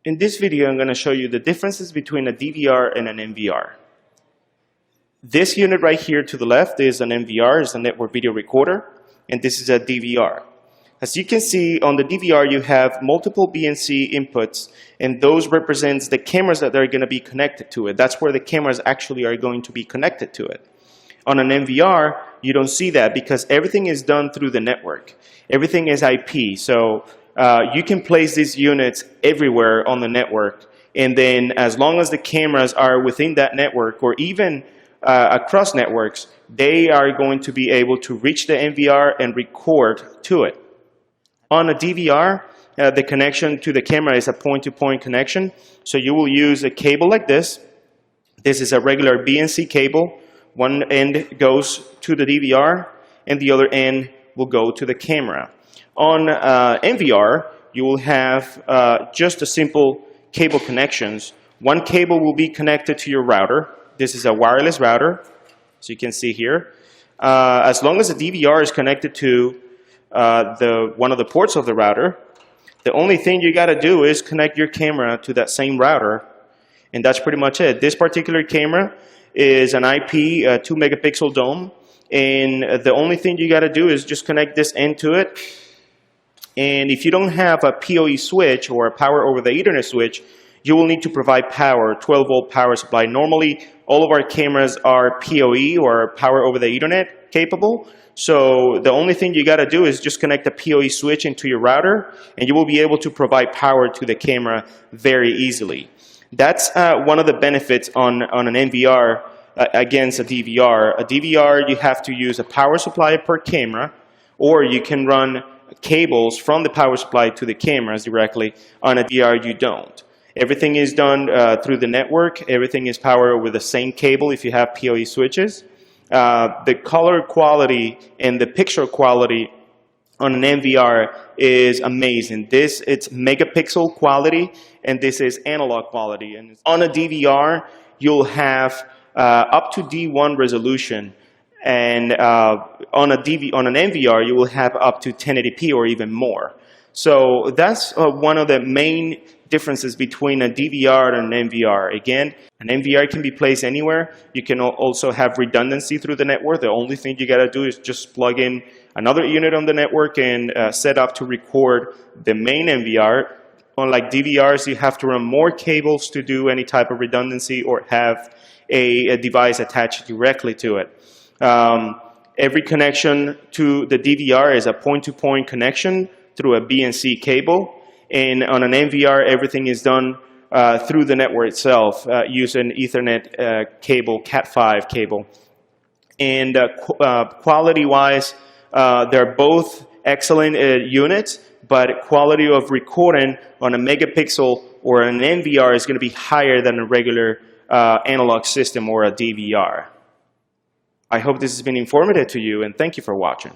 In this video, I'm going to show you the differences between a DVR and an NVR. This unit right here to the left is an NVR, is a network video recorder, and this is a DVR. As you can see, on the DVR you have multiple BNC inputs, and those represents the cameras that are going to be connected to it. That's where the cameras actually are going to be connected to it. On an NVR, you don't see that because everything is done through the network. Everything is IP, so you can place these units everywhere on the network, and then as long as the cameras are within that network or even across networks, they are going to be able to reach the NVR and record to it. On a DVR, the connection to the camera is a point-to-point connection, so you will use a cable like this. This is a regular BNC cable. One end goes to the DVR, and the other end will go to the camera. On NVR, you will have just a simple cable connections. One cable will be connected to your router. This is a wireless router, as you can see here. As long as the DVR is connected to one of the ports of the router, the only thing you got to do is connect your camera to that same router, and that's pretty much it. This particular camera is an IP 2 megapixel dome, and the only thing you got to do is just connect this end to it. And if you don't have a PoE switch or a power over the Ethernet switch, you will need to provide power, 12-volt power supply. Normally, all of our cameras are PoE or power over the Ethernet capable. So the only thing you got to do is just connect the PoE switch into your router, and you will be able to provide power to the camera very easily. That's one of the benefits on an NVR against a DVR. A DVR, you have to use a power supply per camera, or you can run cables from the power supply to the cameras directly. On a DVR, you don't. Everything is done through the network. Everything is powered with the same cable if you have PoE switches. The color quality and the picture quality on an NVR is amazing. It's megapixel quality, and this is analog quality. And on a DVR, you'll have up to D1 resolution. And on an NVR, you will have up to 1080p or even more. So that's one of the main differences between a DVR and an NVR. Again, an NVR can be placed anywhere. You can also have redundancy through the network. The only thing you got to do is just plug in another unit on the network and set up to record the main NVR. Unlike DVRs, you have to run more cables to do any type of redundancy or have a device attached directly to it. Every connection to the DVR is a point-to-point connection through a BNC cable, and on an NVR, everything is done through the network itself using Ethernet cable, Cat5 cable. And quality-wise, they're both excellent units, but quality of recording on a megapixel or an NVR is going to be higher than a regular analog system or a DVR. I hope this has been informative to you, and thank you for watching.